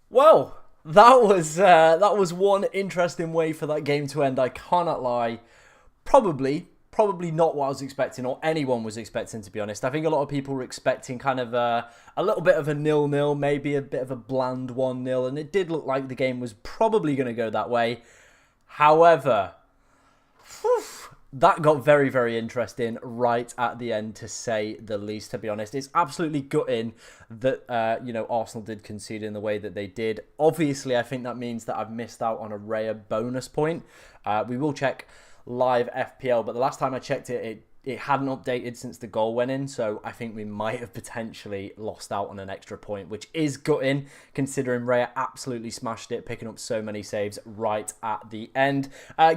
Well, that was one interesting way for that game to end. I cannot lie. Probably not what I was expecting, or anyone was expecting, to be honest. I think a lot of people were expecting kind of a little bit of a 0-0, maybe a bit of a bland 1-0, and it did look like the game was probably going to go that way. However, that got very, very interesting right at the end, to say the least, to be honest. It's absolutely gutting that, Arsenal did concede in the way that they did. Obviously, I think that means that I've missed out on a rare bonus point. We will check live FPL, but the last time I checked it hadn't updated since the goal went in, so I think we might have potentially lost out on an extra point, which is gutting considering Raya absolutely smashed it, picking up so many saves right at the end.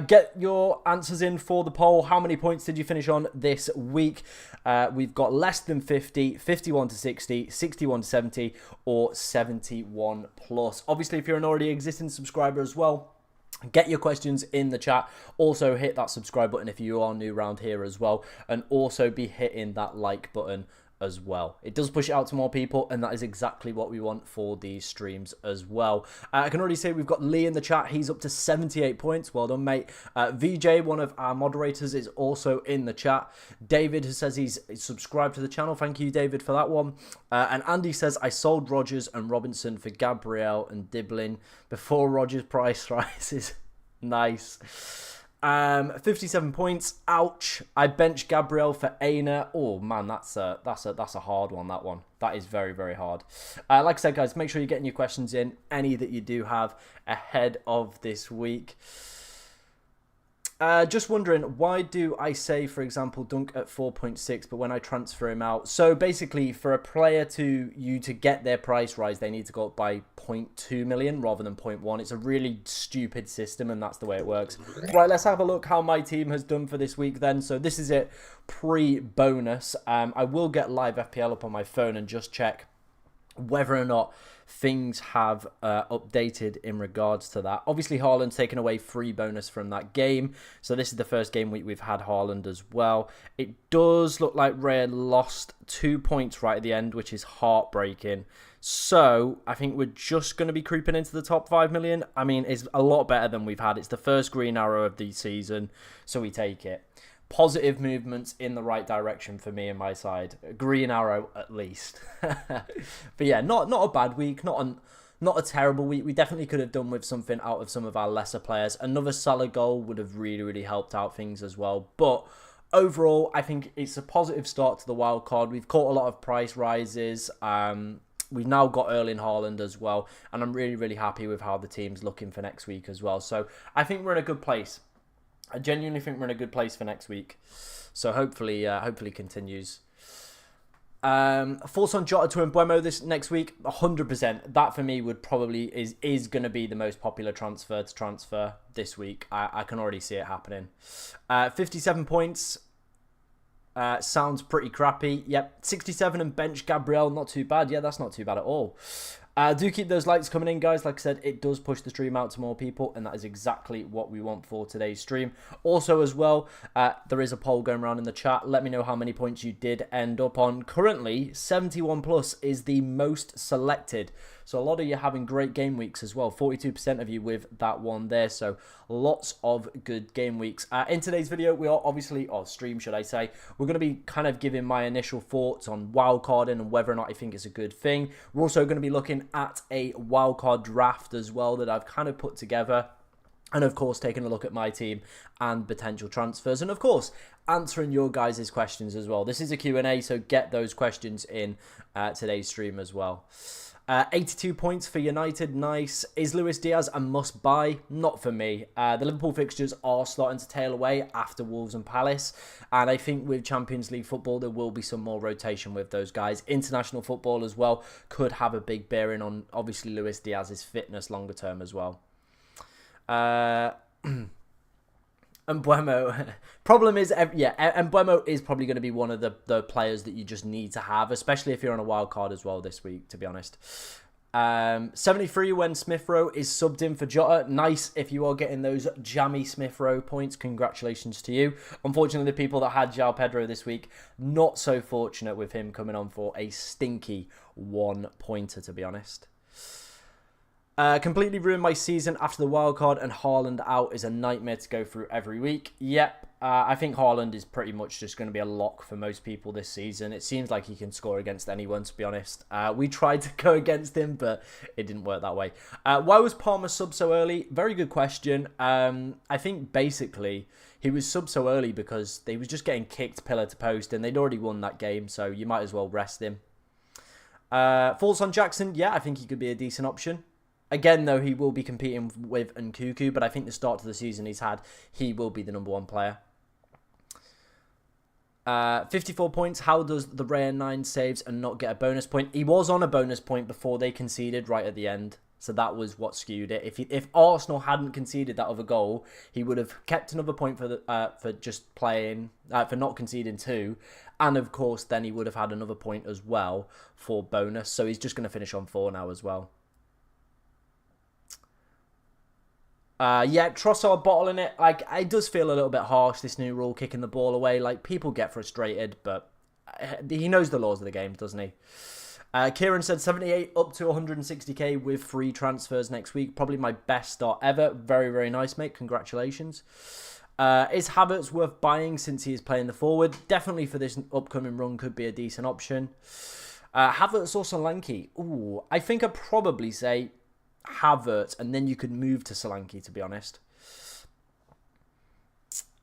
Get your answers in for the poll. How many points did you finish on this week? We've got less than 50, 51 to 60, 61 to 70, or 71 plus. Obviously, if you're an already existing subscriber as well, get your questions in the chat. Also hit that subscribe button if you are new around here as well, and also be hitting that like button as well. It does push it out to more people, and that is exactly what we want for these streams as well. I can already say we've got Lee in the chat. He's up to 78 points. Well done, mate. VJ, one of our moderators, is also in the chat. David says he's subscribed to the channel. Thank you, David, for that one. And Andy says, I sold Rodgers and Robinson for Gabriel and Diblin before Rodgers' price rises. Nice. 57 points. Ouch. I benched Gabriel for Aina. Oh man, that's a hard one. That is very, very hard. Like I said, guys, make sure you're getting your questions in, any that you do have ahead of this week. Just wondering, why do I say, for example, Dunk at 4.6, but when I transfer him out? So basically, for a player to get their price rise, they need to go up by 0.2 million rather than 0.1. It's a really stupid system, and that's the way it works. Right, let's have a look how my team has done for this week then. So this is it pre-bonus. I will get live FPL up on my phone and just check whether or not things have updated in regards to that. Obviously, Haaland's taken away free bonus from that game. So this is the first game we've had Haaland as well. It does look like Raya lost 2 points right at the end, which is heartbreaking. So I think we're just going to be creeping into the top 5 million. I mean, it's a lot better than we've had. It's the first green arrow of the season, so we take it. Positive movements in the right direction for me and my side. Green arrow at least. But yeah, not a bad week, not a terrible week. We definitely could have done with something out of some of our lesser players. Another Salah goal would have really, really helped out things as well. But overall, I think it's a positive start to the wild card. We've caught a lot of price rises. We've now got Erling Haaland as well, and I'm really, really happy with how the team's looking for next week as well. So I think we're in a good place. I genuinely think we're in a good place for next week. So hopefully continues. Thoughts on Jota to Mbeumo this next week? 100%. That for me would probably is going to be the most popular transfer to transfer this week. I can already see it happening. 57 points. Sounds pretty crappy. Yep. 67 and bench Gabriel. Not too bad. Yeah, that's not too bad at all. Do keep those likes coming in, guys. Like I said, it does push the stream out to more people, and that is exactly what we want for today's stream. Also, as well, there is a poll going around in the chat. Let me know how many points you did end up on. Currently, 71 plus is the most selected. So a lot of you having great game weeks as well. 42% of you with that one there. So lots of good game weeks. In today's video, we are obviously, or stream should I say, we're going to be kind of giving my initial thoughts on wildcarding and whether or not I think it's a good thing. We're also going to be looking at a wildcard draft as well that I've kind of put together. And of course, taking a look at my team and potential transfers. And of course, answering your guys' questions as well. This is a Q&A, so get those questions in today's stream as well. 82 points for United, nice. Is Luis Diaz a must-buy? Not for me. The Liverpool fixtures are starting to tail away after Wolves and Palace, and I think with Champions League football, there will be some more rotation with those guys. International football as well could have a big bearing on, obviously, Luis Diaz's fitness longer term as well. Mbeumo, problem is, yeah, Mbeumo is probably going to be one of the players that you just need to have, especially if you're on a wild card as well this week, to be honest. 73 when Smith Rowe is subbed in for Jota. Nice if you are getting those jammy Smith Rowe points. Congratulations to you. Unfortunately, the people that had João Pedro this week, not so fortunate with him coming on for a stinky 1-pointer, to be honest. Completely ruined my season after the wildcard, and Haaland out is a nightmare to go through every week. Yep, I think Haaland is pretty much just going to be a lock for most people this season. It seems like he can score against anyone, to be honest. We tried to go against him, but it didn't work that way. Why was Palmer sub so early? Very good question. I think basically he was sub so early because they was just getting kicked pillar to post, and they'd already won that game, so you might as well rest him. Thoughts on Jackson? Yeah, I think he could be a decent option. Again, though, he will be competing with Nkunku, but I think the start to the season he's had, he will be the #1 player. 54 points. How does the Raya 9 saves and not get a bonus point? He was on a bonus point before they conceded right at the end, so that was what skewed it. If Arsenal hadn't conceded that other goal, he would have kept another point for just playing, for not conceding 2, and of course then he would have had another point as well for bonus. So he's just going to finish on 4 now as well. Yeah, Trossard bottling it. Like, it does feel a little bit harsh, this new rule, kicking the ball away. Like, people get frustrated, but he knows the laws of the game, doesn't he? Kieran said 78 up to 160k with free transfers next week. Probably my best start ever. Very, very nice, mate. Congratulations. Is Havertz worth buying since he is playing the forward? Definitely for this upcoming run could be a decent option. Havertz or Solanke? Ooh, I think I'd probably say Havertz, and then you could move to Solanke, to be honest.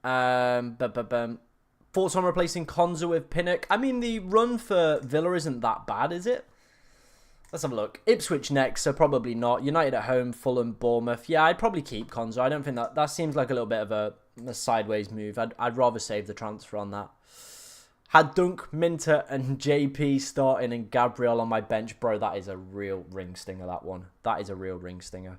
Thoughts on replacing Konza with Pinnock? I mean, the run for Villa isn't that bad, is it? Let's have a look. Ipswich next, so probably not. United at home, Fulham, Bournemouth. Yeah, I'd probably keep Konza. I don't think that seems like a little bit of a sideways move. I'd rather save the transfer on that. Had Dunk, Minter, and JP starting and Gabriel on my bench. Bro, that is a real ring stinger, that one. That is a real ring stinger.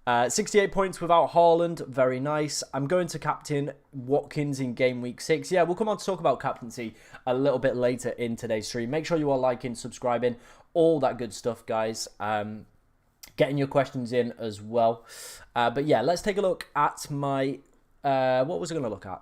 68 points without Haaland. Very nice. I'm going to captain Watkins in game week 6. Yeah, we'll come on to talk about captaincy a little bit later in today's stream. Make sure you are liking, subscribing, all that good stuff, guys. Getting your questions in as well. But yeah, let's take a look at my... what was I going to look at?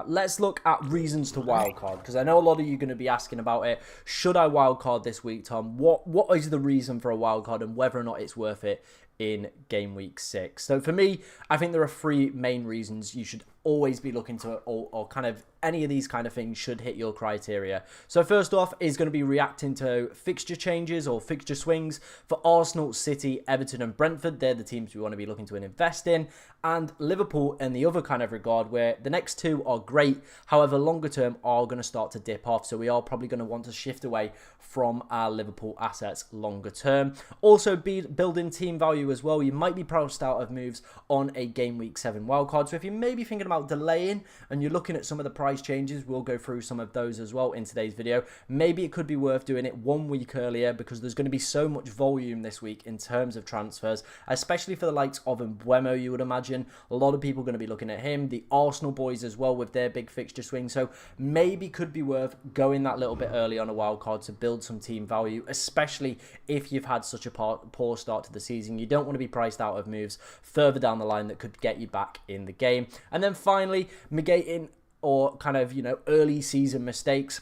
Let's look at reasons to wildcard, because I know a lot of you are going to be asking about it. Should I wildcard this week, Tom? What is the reason for a wildcard and whether or not it's worth it in game week 6? So for me, I think there are 3 main reasons you should always be looking to, or kind of any of these kind of things should hit your criteria. So first off is going to be reacting to fixture changes or fixture swings for Arsenal, City, Everton and Brentford. They're the teams we want to be looking to invest in. And Liverpool in the other kind of regard, where the next 2 are great, however longer term are going to start to dip off. So we are probably going to want to shift away from our Liverpool assets longer term. Also building team value as well. You might be priced out of moves on a game week 7 wildcard. So if you're maybe thinking about delaying and you're looking at some of the price changes, we'll go through some of those as well in today's video. Maybe it could be worth doing it 1 week earlier, because there's going to be so much volume this week in terms of transfers, especially for the likes of Mbeumo, you would imagine. A lot of people are going to be looking at him. The Arsenal boys as well with their big fixture swing. So maybe could be worth going that little bit early on a wild card to build some team value, especially if you've had such a poor start to the season. You don't want to be priced out of moves further down the line that could get you back in the game. And then finally, negating or kind of, early season mistakes.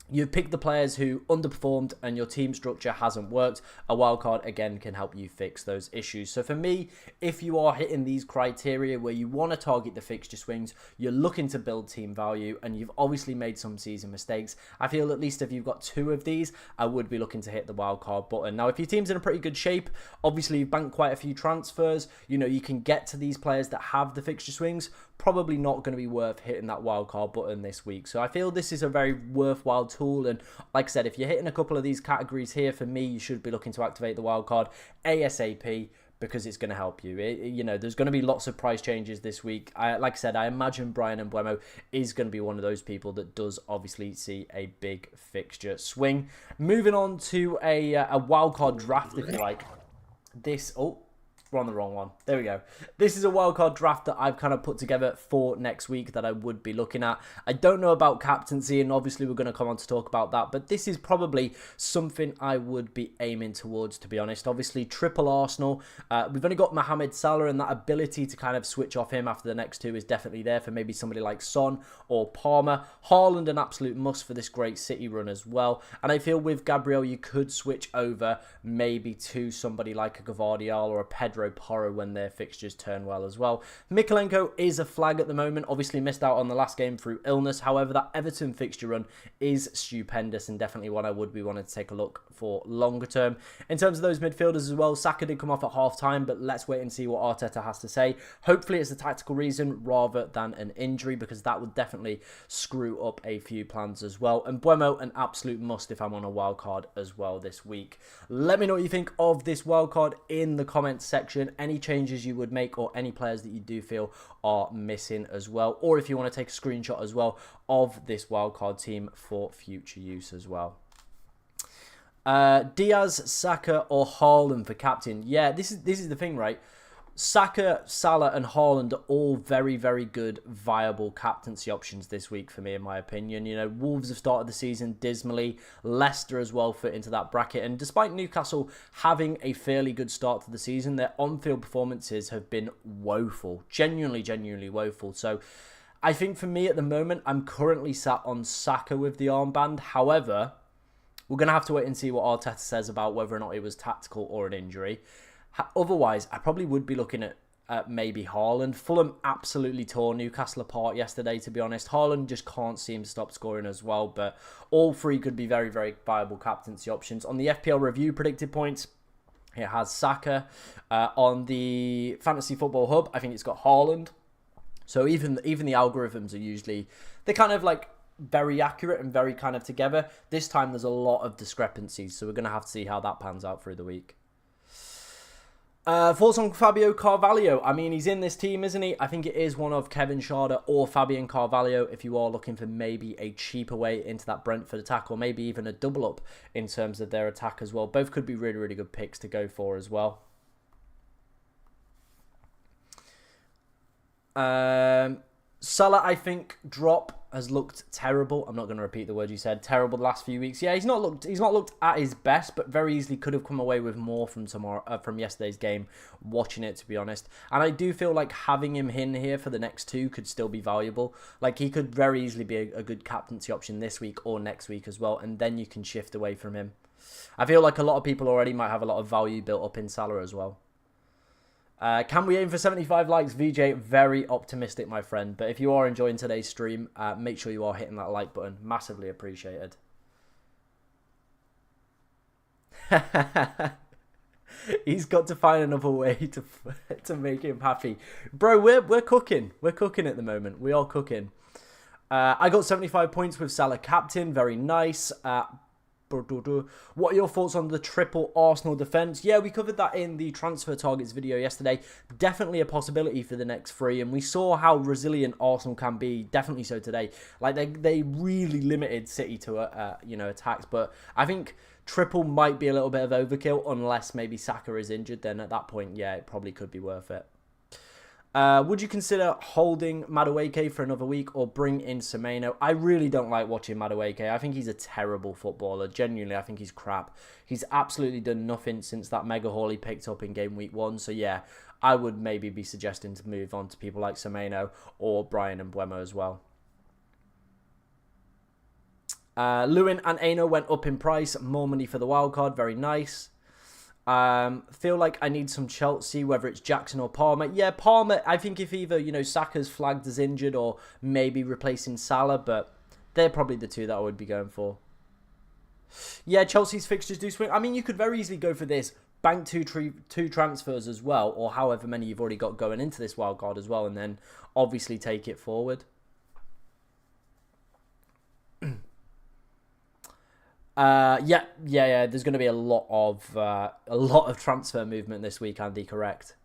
You've picked the players who underperformed and your team structure hasn't worked. A wildcard, again, can help you fix those issues. So for me, if you are hitting these criteria where you want to target the fixture swings, you're looking to build team value, and you've obviously made some season mistakes, I feel at least if you've got 2 of these, I would be looking to hit the wildcard button. Now, if your team's in a pretty good shape, obviously you've banked quite a few transfers, you can get to these players that have the fixture swings, probably not going to be worth hitting that wildcard button this week. So I feel this is a very worthwhile tool, and like I said, if you're hitting a couple of these categories here, for me, you should be looking to activate the wildcard ASAP, because it's going to help you. There's going to be lots of price changes this week. Like I said, I imagine Brian Mbeumo is going to be one of those people that does obviously see a big fixture swing. Moving on to a wildcard draft, if you like. We're on the wrong one. There we go. This is a wildcard draft that I've kind of put together for next week that I would be looking at. I don't know about captaincy, and obviously we're going to come on to talk about that, but this is probably something I would be aiming towards, to be honest. Obviously, triple Arsenal. We've only got Mohamed Salah, and that ability to kind of switch off him after the next two is definitely there for maybe somebody like Son or Palmer. Haaland, an absolute must for this great City run as well. And I feel with Gabriel, you could switch over maybe to somebody like a Gvardiol or a Pedro Porro when their fixtures turn well as well. Mykolenko is a flag at the moment, obviously missed out on the last game through illness. However, that Everton fixture run is stupendous and definitely one I would be wanting to take a look for longer term. In terms of those midfielders as well, Saka did come off at half time, but let's wait and see what Arteta has to say. Hopefully it's a tactical reason rather than an injury, because that would definitely screw up a few plans as well. And Buemo, an absolute must if I'm on a wild card as well this week. Let me know what you think of this wild card in the comments section. Any changes you would make or any players that you do feel are missing as well, or if you want to take a screenshot as well of this wildcard team for future use as well. Diaz, Saka or Haaland for captain. Yeah, this is the thing, right? Saka, Salah and Haaland are all very, very good, viable captaincy options this week for me, in my opinion. You know, Wolves have started the season dismally. Leicester as well fit into that bracket. And despite Newcastle having a fairly good start to the season, their on-field performances have been woeful. Genuinely, genuinely woeful. So I think for me at the moment, I'm currently sat on Saka with the armband. However, we're going to have to wait and see what Arteta says about whether or not it was tactical or an injury. Otherwise, I probably would be looking at maybe Haaland. Fulham absolutely tore Newcastle apart yesterday, to be honest. Haaland just can't seem to stop scoring as well, but all three could be very, very viable captaincy options. On the FPL review predicted points, it has Saka. On the Fantasy Football Hub, I think it's got Haaland. So even the algorithms are usually, they're kind of like very accurate and very kind of together. This time there's a lot of discrepancies, so we're going to have to see how that pans out through the week. Thoughts on Fabio Carvalho? I mean, he's in this team, isn't he? I think it is one of Kevin Schade or Fabian Carvalho if you are looking for maybe a cheaper way into that Brentford attack, or maybe even a double up in terms of their attack as well. Both could be really, really good picks to go for as well. Salah, I think, drop has looked terrible. I'm not going to repeat the word you said. Terrible the last few weeks. Yeah, he's not looked at his best, but very easily could have come away with more from yesterday's game, watching it, to be honest. And I do feel like having him in here for the next two could still be valuable. Like, he could very easily be a good captaincy option this week or next week as well, and then you can shift away from him. I feel like a lot of people already might have a lot of value built up in Salah as well. Can we aim for 75 likes? VJ, very optimistic, my friend. But if you are enjoying today's stream, make sure you are hitting that like button. Massively appreciated. He's got to find another way to make him happy. Bro, we're cooking. We're cooking at the moment. We are cooking. I got 75 points with Salah captain. Very nice. What are your thoughts on the triple Arsenal defence? Yeah, we covered that in the transfer targets video yesterday. Definitely a possibility for the next three, and we saw how resilient Arsenal can be. Definitely so today. Like, they really limited City to attacks, but I think triple might be a little bit of overkill unless maybe Saka is injured. Then at that point, yeah, it probably could be worth it. Would you consider holding Madueke for another week or bring in Semenyo? I really don't like watching Madueke. I think he's a terrible footballer. Genuinely, I think he's crap. He's absolutely done nothing since that mega haul he picked up in game week 1. So yeah, I would maybe be suggesting to move on to people like Semenyo or Brian and Buemo as well. Lewin and Aino went up in price. More money for the wildcard. Very nice. Feel like I need some Chelsea, whether it's Jackson or Palmer. Yeah, Palmer, I think if either, Saka's flagged as injured or maybe replacing Salah, but they're probably the two that I would be going for. Yeah, Chelsea's fixtures do swing. I mean, you could very easily go for this, bank two transfers as well, or however many you've already got going into this wildcard as well, and then obviously take it forward. Yeah. There's going to be a lot of transfer movement this week, Andy. Correct.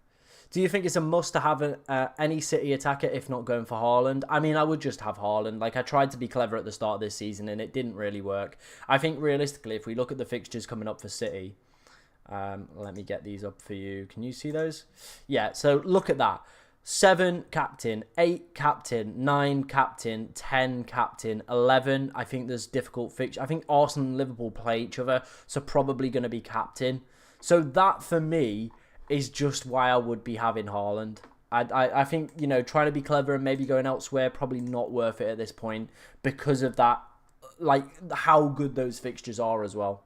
Do you think it's a must to have any City attacker if not going for Haaland? I mean, I would just have Haaland. Like, I tried to be clever at the start of this season and it didn't really work. I think realistically, if we look at the fixtures coming up for City, Let me get these up for you. Can you see those? Yeah, so look at that. 7 captain, 8 captain, 9 captain, 10 captain, 11. I think there's difficult fixtures. I think Arsenal and Liverpool play each other, so probably going to be captain. So that for me is just why I would be having Haaland. I think, you know, trying to be clever and maybe going elsewhere, probably not worth it at this point because of that, like how good those fixtures are as well.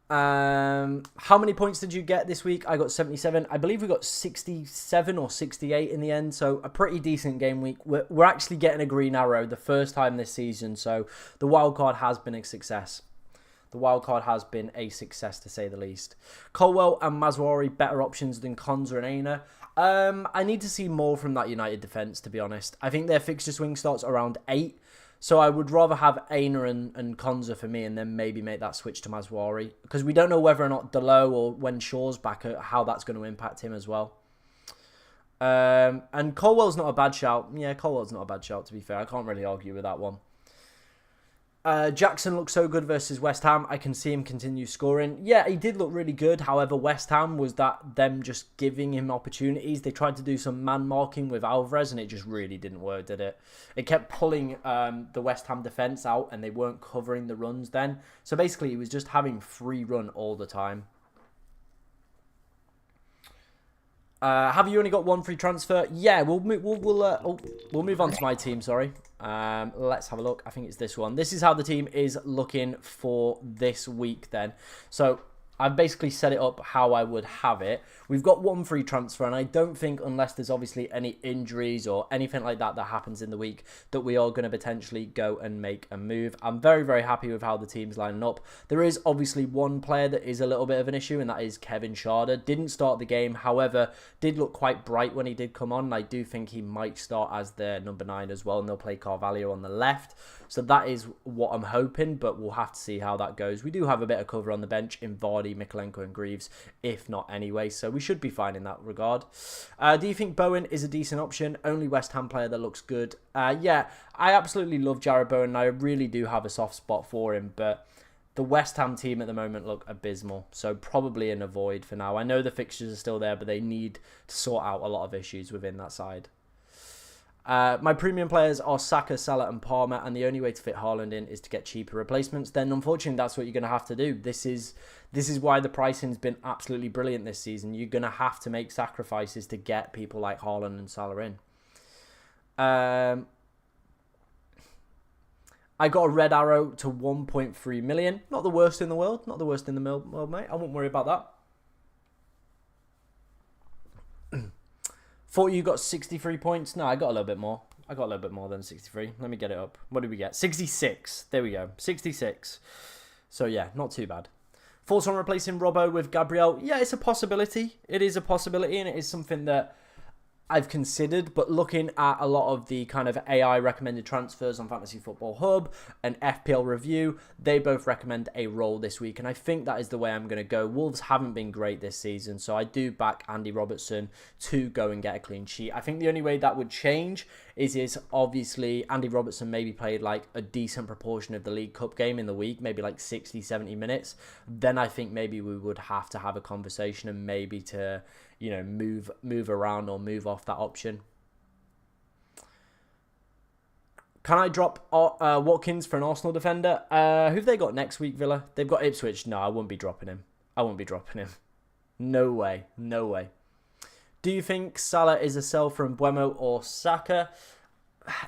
How many points did you get this week? I got 77. I believe we got 67 or 68 in the end, so a pretty decent game week. We're actually getting a green arrow the first time this season, so the wildcard has been a success. The wildcard has been a success, to say the least. Colwell and Mazraoui, better options than Konza and Aina. I need to see more from that United defence, to be honest. I think their fixture swing starts around 8. So I would rather have Aina and Konza for me and then maybe make that switch to Mazraoui. Because we don't know whether or not Delo or when Shaw's back, how that's going to impact him as well. And Colwell's not a bad shout. Yeah, Colwell's not a bad shout, to be fair. I can't really argue with that one. Jackson looked so good versus West Ham. I can see him continue scoring. Yeah, he did look really good. However, West Ham was them just giving him opportunities. They tried to do some man marking with Alvarez and it just really didn't work, did it? It kept pulling the West Ham defence out and they weren't covering the runs then. So basically, he was just having free run all the time. Have you only got one free transfer? Yeah, we'll move on to my team. Sorry. Let's have a look. I think it's this one. This is how the team is looking for this week. Then, so I've basically set it up how I would have it. We've got one free transfer, and I don't think, unless there's obviously any injuries or anything like that happens in the week, that we are going to potentially go and make a move. I'm very, very happy with how the team's lining up. There is obviously one player that is a little bit of an issue, and that is Kevin Schade. Didn't start the game, however, did look quite bright when he did come on, and I do think he might start as their number 9 as well, and they'll play Carvalho on the left. So that is what I'm hoping, but we'll have to see how that goes. We do have a bit of cover on the bench in Vardy, Mikolenko and Greaves, if not anyway, so we should be fine in that regard. Do you think Bowen is a decent option? Only West Ham player that looks good. Yeah, I absolutely love Jarrod Bowen, and I really do have a soft spot for him, but the West Ham team at the moment look abysmal, so probably an avoid for now. I know the fixtures are still there, but they need to sort out a lot of issues within that side. My premium players are Saka, Salah and Palmer, and the only way to fit Haaland in is to get cheaper replacements. Then unfortunately that's what you're going to have to do. This is why the pricing's been absolutely brilliant this season. You're going to have to make sacrifices to get people like Haaland and Salah in. I got a red arrow to 1.3 million. Not the worst in the world. Not the worst in the world, mate. I won't worry about that. Thought you got 63 points. No, I got a little bit more. I got a little bit more than 63. Let me get it up. What did we get? 66. There we go. 66. So, yeah, not too bad. Thoughts on replacing Robbo with Gabriel? Yeah, it's a possibility. It is a possibility, and it is something that I've considered, but looking at a lot of the kind of AI recommended transfers on Fantasy Football Hub and FPL Review, they both recommend a roll this week, and I think that is the way I'm going to go. Wolves haven't been great this season, so I do back Andy Robertson to go and get a clean sheet. I think the only way that would change is obviously Andy Robertson maybe played like a decent proportion of the League Cup game in the week, maybe like 60, 70 minutes. Then I think maybe we would have to have a conversation and maybe to, you know, move around or move off that option. Can I drop Watkins for an Arsenal defender? Who've they got next week, Villa? They've got Ipswich. No, I wouldn't be dropping him. I won't be dropping him. No way. No way. Do you think Salah is a sell from Mbeumo or Saka?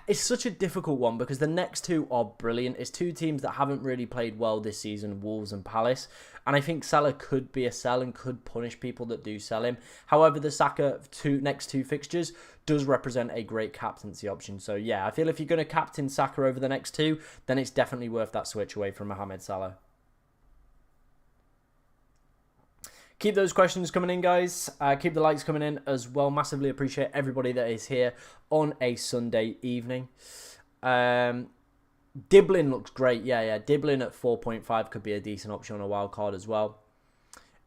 It's such a difficult one because the next two are brilliant. It's two teams that haven't really played well this season, Wolves and Palace. And I think Salah could be a sell and could punish people that do sell him. However, the Saka next two fixtures does represent a great captaincy option. So yeah, I feel if you're going to captain Saka over the next two, then it's definitely worth that switch away from Mohamed Salah. Keep those questions coming in, guys. Keep the likes coming in as well. Massively appreciate everybody that is here on a Sunday evening. Diblin looks great. Yeah. Diblin at 4.5 could be a decent option on a wild card as well.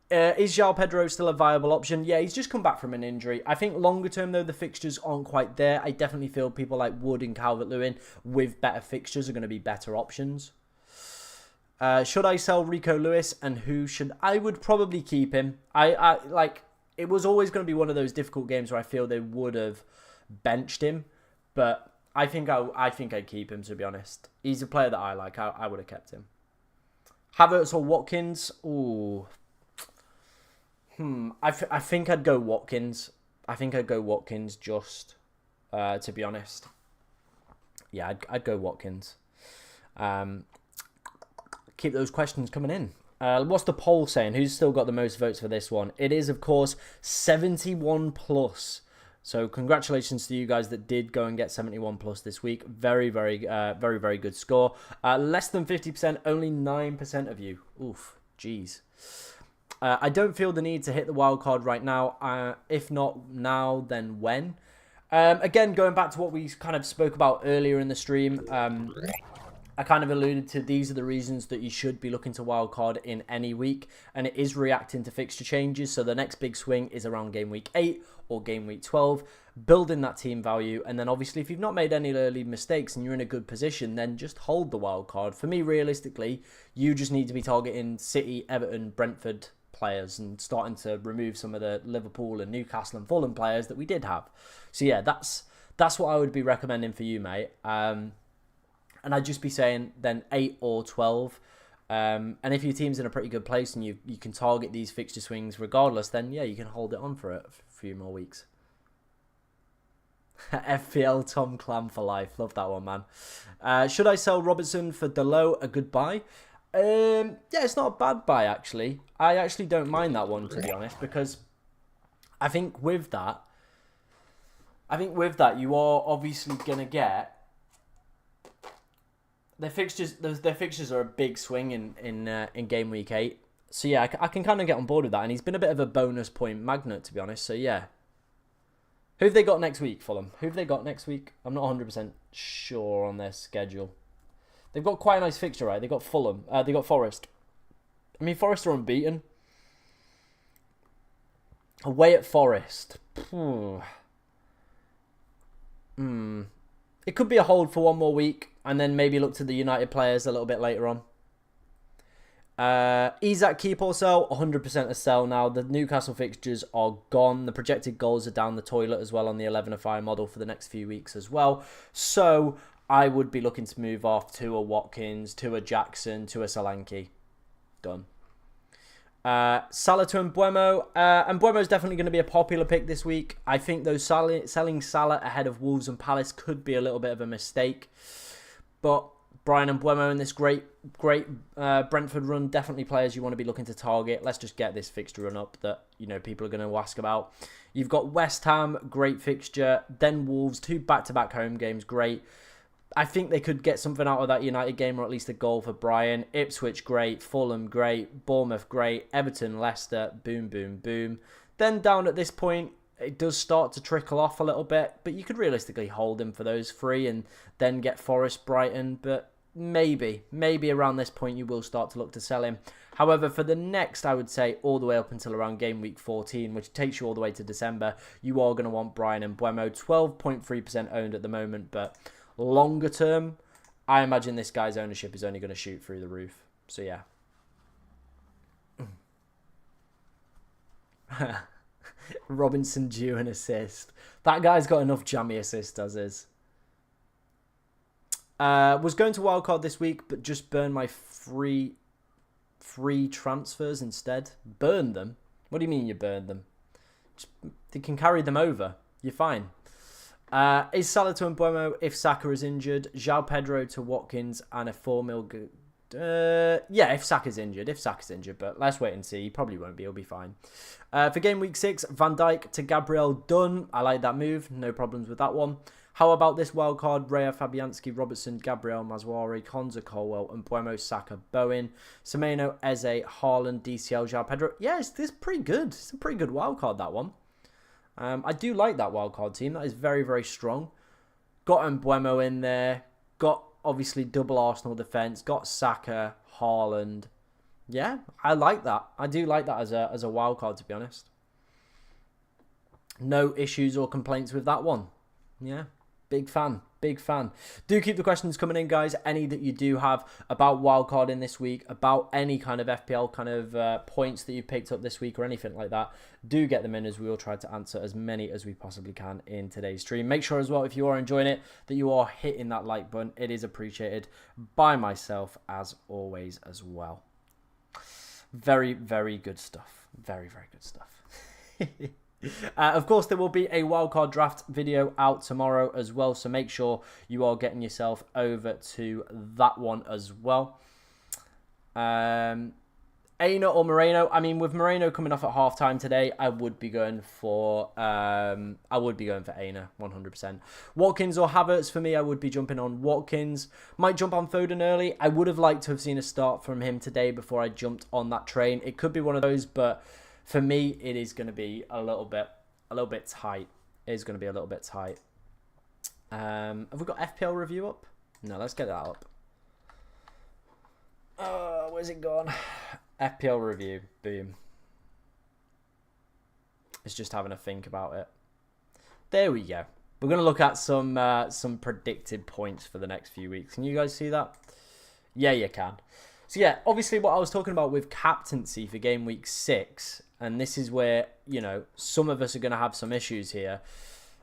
Is João Pedro still a viable option? Yeah, he's just come back from an injury. I think longer term, though, the fixtures aren't quite there. I definitely feel people like Wood and Calvert-Lewin with better fixtures are going to be better options. Should I sell Rico Lewis, and who should I would probably keep him. I like it was always going to be one of those difficult games where I feel they would have benched him, but I think I'd keep him, to be honest. He's a player that I like. I would have kept him. Havertz or Watkins? Ooh. I think I'd go Watkins. I think I'd go Watkins just to be honest. Yeah, I'd go Watkins. Keep those questions coming in. What's the poll saying? Who's still got the most votes for this one? It is, of course, 71 plus. So congratulations to you guys that did go and get 71 plus this week. Very, very good score. Less than 50%, only 9% of you. Oof, jeez. I don't feel the need to hit the wild card right now. If not now, then when? Again, going back to what we kind of spoke about earlier in the stream, I kind of alluded to these are the reasons that you should be looking to wildcard in any week, and it is reacting to fixture changes. So the next big swing is around game week 8 or game week 12, building that team value. And then obviously if you've not made any early mistakes and you're in a good position, then just hold the wildcard. For me, realistically, you just need to be targeting City, Everton, Brentford players and starting to remove some of the Liverpool and Newcastle and Fulham players that we did have. So yeah, that's what I would be recommending for you, mate. And I'd just be saying then 8 or 12. And if your team's in a pretty good place and you can target these fixture swings regardless, then yeah, you can hold it on for a few more weeks. FPL Tom Clam for life. Love that one, man. Should I sell Robertson for Delo a good buy? Yeah, it's not a bad buy, actually. I actually don't mind that one, to be honest, because I think with that you are obviously going to get their fixtures are a big swing in game week 8. So yeah, I can kind of get on board with that, and he's been a bit of a bonus point magnet, to be honest. So yeah. Who have they got next week, Fulham? Who have they got next week? I'm not 100% sure on their schedule. They've got quite a nice fixture, right? They got Fulham. They got Forest. I mean, Forest are unbeaten. Away at Forest. It could be a hold for one more week, and then maybe look to the United players a little bit later on. Isak, keep or sell? 100% a sell now. The Newcastle fixtures are gone. The projected goals are down the toilet as well on the 11 of fire model for the next few weeks as well. So I would be looking to move off to a Watkins, to a Jackson, to a Solanke. Done. Salah to Mbeumo. Mbeumo is definitely going to be a popular pick this week. I think though selling Salah ahead of Wolves and Palace could be a little bit of a mistake. But Brian Mbeumo in this great Brentford run, definitely players you want to be looking to target. Let's just get this fixture run up that people are going to ask about. You've got West Ham, great fixture. Then Wolves, 2 back-to-back home games, great. I think they could get something out of that United game, or at least a goal for Brian. Ipswich, great. Fulham, great. Bournemouth, great. Everton, Leicester, boom, boom, boom. Then down at this point, it does start to trickle off a little bit, but you could realistically hold him for those 3 and then get Forest, Brighton, but maybe around this point you will start to look to sell him. However, for the next, I would say all the way up until around game week 14, which takes you all the way to December, you are going to want Brian Mbeumo. 12.3% owned at the moment, but longer term, I imagine this guy's ownership is only going to shoot through the roof. So yeah. Robinson due an assist. That guy's got enough jammy assists as is. Was going to wildcard this week, but just burned my free transfers instead. Burn them? What do you mean you burned them? They can carry them over. You're fine. Is Salah to Mbeumo if Saka is injured? João Pedro to Watkins and a 4 mil. Yeah, if Saka's injured. But let's wait and see. He probably won't be. He'll be fine. For game week 6, Van Dijk to Gabriel, done. I like that move. No problems with that one. How about this wildcard? Raya, Fabianski, Robertson, Gabriel, Mazwari, Konza, Colwell, and Mbeumo, Saka, Bowen, Semenyo, Eze, Haaland, DCL, João Pedro. Yeah, it's pretty good. It's a pretty good wildcard, that one. I do like that wildcard team. That is very, very strong. Got Mbeumo in there. Got, obviously, double Arsenal defence. Got Saka, Haaland. Yeah, I like that. I do like that as a wildcard, to be honest. No issues or complaints with that one. Yeah. Big fan. Big fan. Do keep the questions coming in, guys. Any that you do have about wildcard in this week, about any kind of FPL kind of points that you picked up this week or anything like that, do get them in, as we will try to answer as many as we possibly can in today's stream. Make sure as well, if you are enjoying it, that you are hitting that like button. It is appreciated by myself as always as well. Very, very good stuff. Very, very good stuff. Of course, there will be a wildcard draft video out tomorrow as well, so make sure you are getting yourself over to that one as well. Aina or Moreno? I mean, with Moreno coming off at halftime today, I would be going for Aina 100%. Watkins or Havertz for me, I would be jumping on Watkins. Might jump on Foden early. I would have liked to have seen a start from him today before I jumped on that train. It could be one of those, but for me, it is going to be a little bit tight. It is going to be a little bit tight. Have we got FPL review up? No, let's get that up. Where's it gone? FPL review. Boom. It's just having a think about it. There we go. We're going to look at some predicted points for the next few weeks. Can you guys see that? Yeah, you can. So yeah, obviously what I was talking about with captaincy for game week 6, and this is where, you know, some of us are going to have some issues here.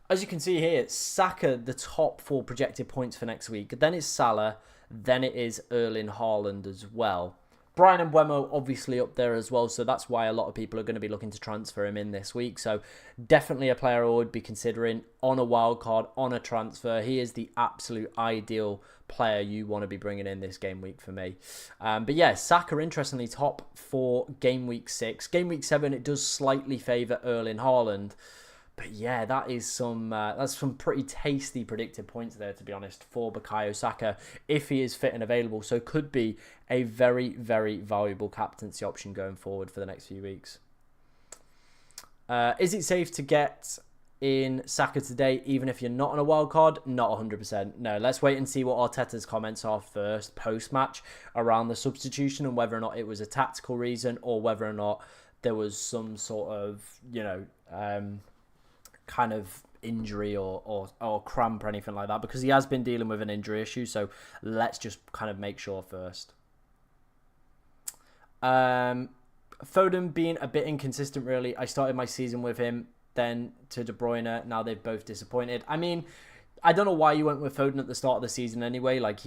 As you can see here, Saka, the top 4 projected points for next week. Then it's Salah, then it is Erling Haaland as well. Brian Mbeumo obviously up there as well, so that's why a lot of people are going to be looking to transfer him in this week. So definitely a player I would be considering on a wild card, on a transfer. He is the absolute ideal player you want to be bringing in this game week for me. But yeah, Saka, interestingly, top for game week 6. Game week 7, it does slightly favour Erling Haaland. But yeah, that is that's some pretty tasty predicted points there, to be honest, for Bukayo Saka, if he is fit and available. So could be a very, very valuable captaincy option going forward for the next few weeks. Is it safe to get in Saka today, even if you're not on a wild card? Not 100%. No, let's wait and see what Arteta's comments are first, post-match, around the substitution and whether or not it was a tactical reason or whether or not there was some sort of, you know, kind of injury or cramp or anything like that, because he has been dealing with an injury issue. So let's just kind of make sure first. Foden being a bit inconsistent, really. I started my season with him, then to De Bruyne. Now they've both disappointed. I mean, I don't know why you went with Foden at the start of the season anyway. Like,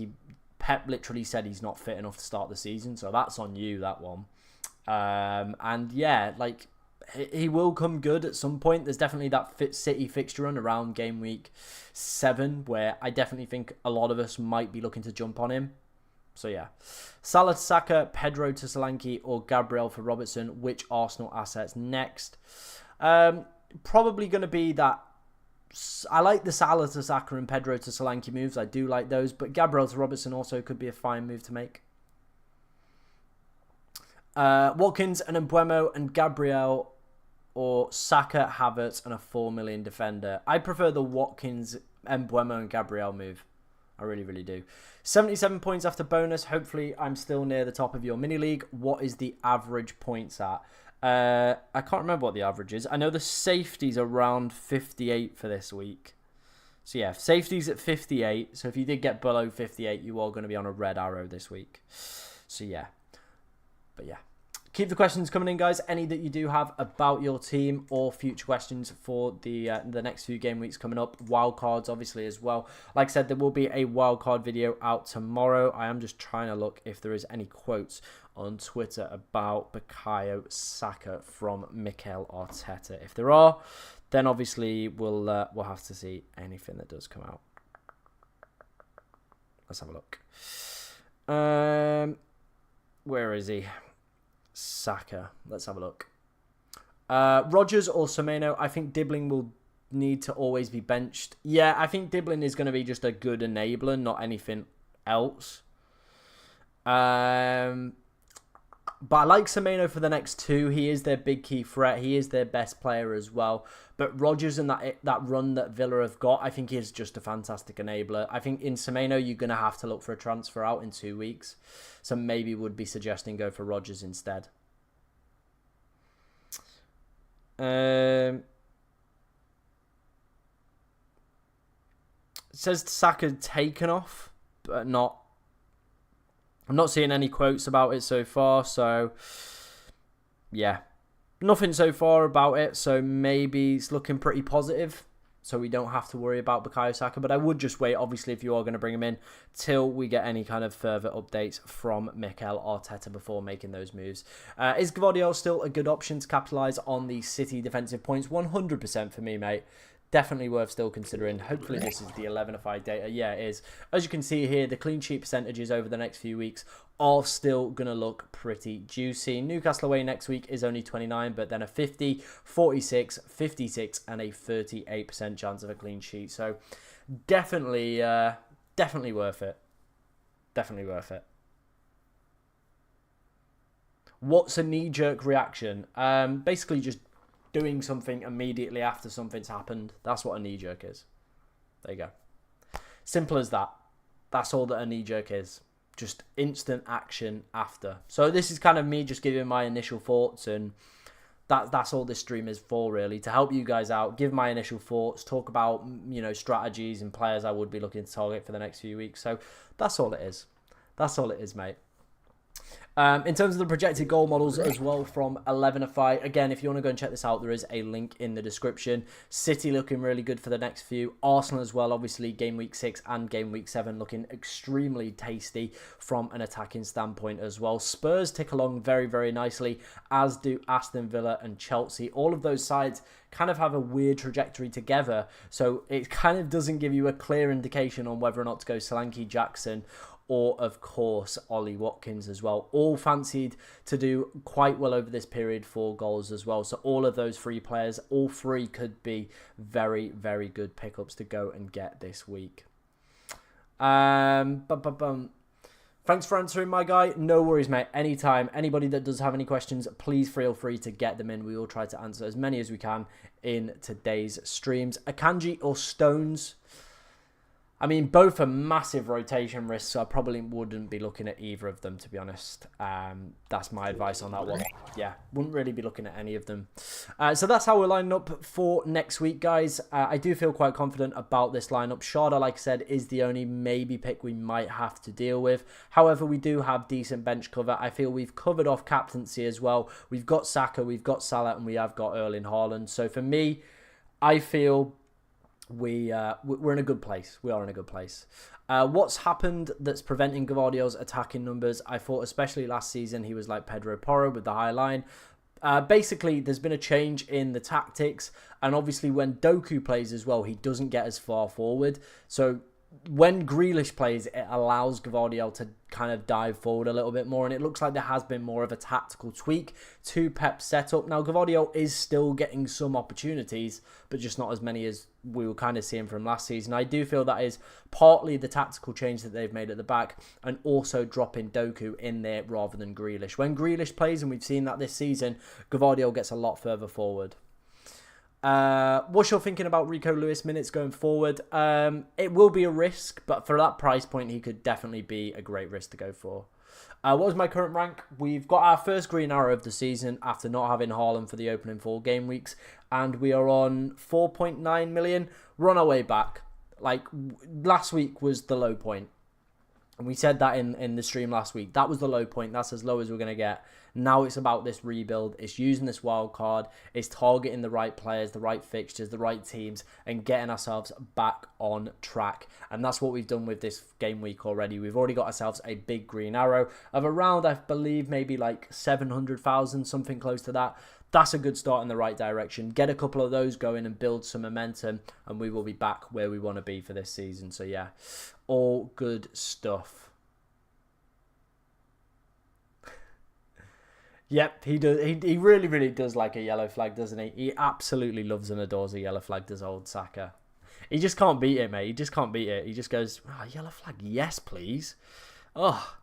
Pep literally said he's not fit enough to start the season, so that's on you, that one. And yeah, like, he will come good at some point. There's definitely that City fixture run around game week 7 where I definitely think a lot of us might be looking to jump on him. So yeah, Salah to Saka, Pedro to Solanke, or Gabriel for Robertson. Which Arsenal assets next? Probably going to be that. I like the Salah to Saka and Pedro to Solanke moves. I do like those, but Gabriel to Robertson also could be a fine move to make. Watkins and Mbeumo and Gabriel, or Saka, Havertz, and a 4 million defender. I prefer the Watkins, Mbeumo, and Gabriel move. I really, really do. 77 points after bonus. Hopefully, I'm still near the top of your mini league. What is the average points at? I can't remember what the average is. I know the safety's around 58 for this week. So yeah, safety's at 58. So if you did get below 58, you are going to be on a red arrow this week. So yeah. But yeah. Keep the questions coming in, guys. Any that you do have about your team or future questions for the next few game weeks coming up. Wildcards, obviously, as well. Like I said, there will be a wildcard video out tomorrow. I am just trying to look if there is any quotes on Twitter about Bukayo Saka from Mikel Arteta. If there are, then obviously we'll have to see anything that does come out. Let's have a look. Where is he? Saka. Let's have a look. Rodgers or Semenyo. I think Dibbling will need to always be benched. Yeah, I think Dibbling is going to be just a good enabler, not anything else. But I like Semenyo for the next 2. He is their big key threat. He is their best player as well. But Rodgers and that run that Villa have got, I think is just a fantastic enabler. I think in Semenyo, you're going to have to look for a transfer out in 2 weeks. So maybe would be suggesting go for Rodgers instead. It says Saka taken off, but not. I'm not seeing any quotes about it so far, so yeah. Nothing so far about it, so maybe it's looking pretty positive. So we don't have to worry about Bukayo Saka. But I would just wait, obviously, if you are going to bring him in, till we get any kind of further updates from Mikel Arteta before making those moves. Is Gvardiol still a good option to capitalise on the City defensive points? 100% for me, mate. Definitely worth still considering. Hopefully this is the 11-ified data. Yeah, it is. As you can see here, the clean sheet percentages over the next few weeks are still going to look pretty juicy. Newcastle away next week is only 29, but then a 50, 46, 56, and a 38% chance of a clean sheet. So definitely, definitely worth it. Definitely worth it. What's a knee-jerk reaction? Basically just doing something immediately after something's happened. That's what a knee-jerk is. There you go. Simple as that. That's all that a knee-jerk is. Just instant action after. So this is kind of me just giving my initial thoughts, and that's all this stream is for, really. To help you guys out, give my initial thoughts, talk about, you know, strategies and players I would be looking to target for the next few weeks. So that's all it is. That's all it is, mate. In terms of the projected goal models as well from 11-ified, again, if you want to go and check this out, there is a link in the description. City looking really good for the next few. Arsenal as well, obviously, game week 6 and game week 7 looking extremely tasty from an attacking standpoint as well. Spurs tick along very, very nicely, as do Aston Villa and Chelsea. All of those sides kind of have a weird trajectory together, so it kind of doesn't give you a clear indication on whether or not to go Solanke, Jackson, or, of course, Ollie Watkins as well. All fancied to do quite well over this period for goals as well. So all of those three players, all three could be very, very good pickups to go and get this week. Thanks for answering, my guy. No worries, mate. Anytime. Anybody that does have any questions, please feel free to get them in. We will try to answer as many as we can in today's streams. Akanji or Stones? I mean, both are massive rotation risks, so I probably wouldn't be looking at either of them, to be honest. That's my advice on that one. Yeah, wouldn't really be looking at any of them. So that's how we're lining up for next week, guys. I do feel quite confident about this lineup. Sharda, like I said, is the only maybe pick we might have to deal with. However, we do have decent bench cover. I feel we've covered off captaincy as well. We've got Saka, we've got Salah, and we have got Erling Haaland. So for me, I feel we're in a good place. We are in a good place. What's happened that's preventing Gvardiol's attacking numbers? I thought, especially last season, he was like Pedro Porro with the high line. Basically, there's been a change in the tactics, and obviously when Doku plays as well, he doesn't get as far forward. So when Grealish plays, it allows Gvardiol to kind of dive forward a little bit more, and it looks like there has been more of a tactical tweak to Pep's setup. Now, Gvardiol is still getting some opportunities, but just not as many as we were kind of seeing from last season. I do feel that is partly the tactical change that they've made at the back, and also dropping Doku in there rather than Grealish. When Grealish plays, and we've seen that this season, Gvardiol gets a lot further forward. What's your thinking about Rico Lewis minutes going forward? It will be a risk, but for that price point, he could definitely be a great risk to go for. What was my current rank? We've got our first green arrow of the season after not having Haaland for the opening 4 game weeks, and we are on 4.9 million. We're on our way back. Like, last week was the low point. And we said that in the stream last week. That was the low point. That's as low as we're going to get. Now it's about this rebuild. It's using this wild card. It's targeting the right players, the right fixtures, the right teams, and getting ourselves back on track. And that's what we've done with this game week already. We've already got ourselves a big green arrow of around, I believe, maybe like 700,000, something close to that. That's a good start in the right direction. Get a couple of those going and build some momentum, and we will be back where we want to be for this season. So yeah, all good stuff. Yep, he does. He really, really does like a yellow flag, doesn't he? He absolutely loves and adores a yellow flag, does old Saka. He just can't beat it, mate. He just can't beat it. He just goes, yellow flag, yes, please. Oh,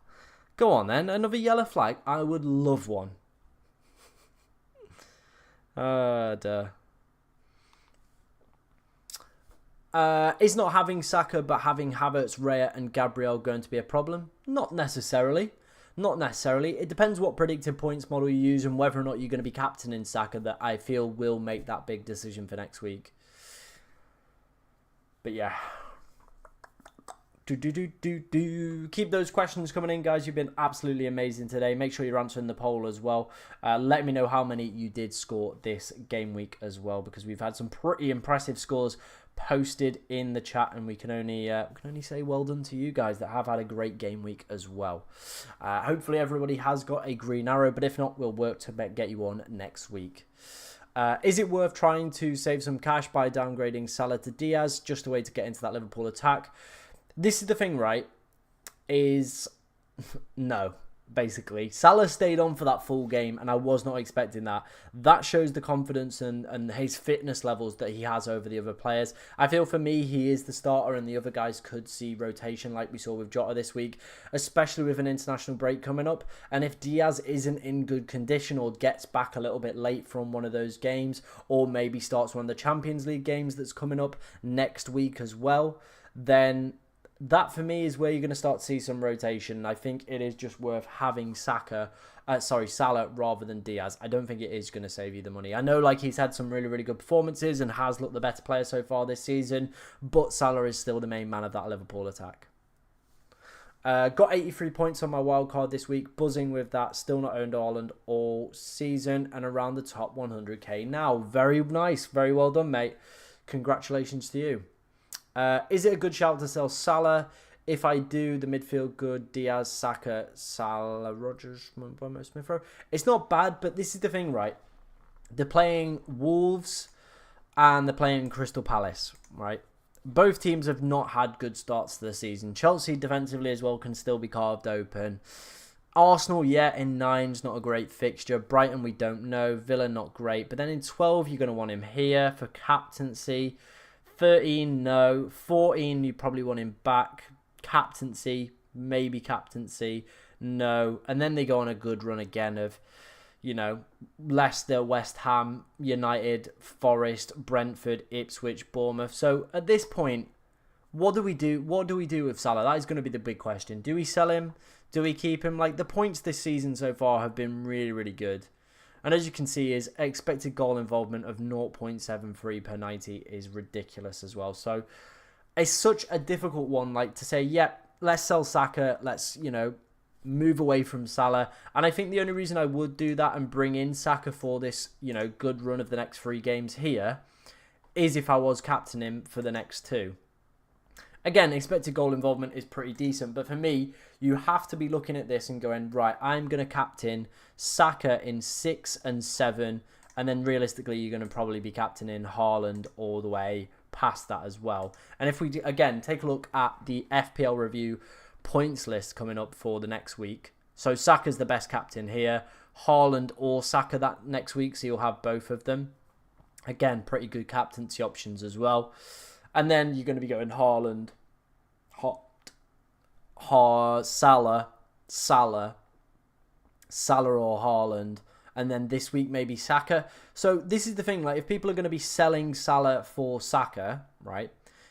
go on then. Another yellow flag. I would love one. Duh. Is not having Saka but having Havertz, Raya and Gabriel going to be a problem? Not necessarily. Not necessarily. It depends what predicted points model you use and whether or not you're going to be captaining Saka, that I feel will make that big decision for next week. But yeah. Keep those questions coming in, guys. You've been absolutely amazing today. Make sure you're answering the poll as well. Let me know how many you did score this game week as well, because we've had some pretty impressive scores posted in the chat, and we can only say well done to you guys that have had a great game week as well. Hopefully everybody has got a green arrow, but if not, we'll work to get you on next week. Is it worth trying to save some cash by downgrading Salah to Diaz? Just a way to get into that Liverpool attack. This is the thing, right? Is no, basically. Salah stayed on for that full game, and I was not expecting that. That shows the confidence and his fitness levels that he has over the other players. I feel for me, he is the starter, and the other guys could see rotation like we saw with Jota this week, especially with an international break coming up. And if Diaz isn't in good condition or gets back a little bit late from one of those games, or maybe starts one of the Champions League games that's coming up next week as well, then that for me is where you're going to start to see some rotation. I think it is just worth having Salah rather than Diaz. I don't think it is going to save you the money. I know like he's had some really, really good performances and has looked the better player so far this season, but Salah is still the main man of that Liverpool attack. Got 83 points on my wildcard this week, buzzing with that. Still not owned Haaland all season and around the top 100k now. Very nice. Very well done, mate. Congratulations to you. Is it a good shout to sell Salah? If I do, the midfield good, Diaz, Saka, Salah, Rodgers, Smith Rowe. It's not bad, but this is the thing, right? They're playing Wolves and they're playing Crystal Palace, right? Both teams have not had good starts to the season. Chelsea defensively as well can still be carved open. Arsenal, yeah, in 9's not a great fixture. Brighton, we don't know. Villa, not great. But then in 12, you're going to want him here for captaincy. 13, no. 14, you probably want him back. Captaincy, maybe captaincy, no. And then they go on a good run again of, you know, Leicester, West Ham, United, Forest, Brentford, Ipswich, Bournemouth. So at this point, what do we do? What do we do with Salah? That is going to be the big question. Do we sell him? Do we keep him? Like, the points this season so far have been really, really good. And as you can see, his expected goal involvement of 0.73 per 90 is ridiculous as well. So it's such a difficult one, like to say, yep, let's sell Saka. Let's, you know, move away from Salah. And I think the only reason I would do that and bring in Saka for this, you know, good run of the next 3 games here is if I was captaining him for the next 2. Again, expected goal involvement is pretty decent, but for me, you have to be looking at this and going, right, I'm going to captain Saka in 6 and 7, and then realistically, you're going to probably be captaining Haaland all the way past that as well. And if we, again, take a look at the FPL review points list coming up for the next week. So Saka's the best captain here, Haaland or Saka that next week, so you'll have both of them. Again, pretty good captaincy options as well. And then you're going to be going Haaland, Salah or Haaland, and then this week maybe Saka. So this is the thing, like if people are going to be selling Salah for Saka, right,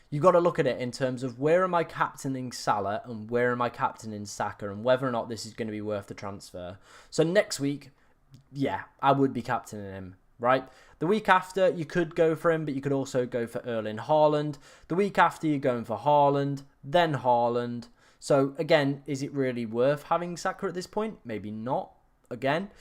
you got to look at it in terms of where am I captaining Salah and where am I captaining Saka, and whether or not this is going to be worth the transfer. So next week, yeah, I would be captaining him, right? The week after, you could go for him, but you could also go for Erling Haaland. The week after, you're going for Haaland, then Haaland. So, again, is it really worth having Saka at this point? Maybe not, again.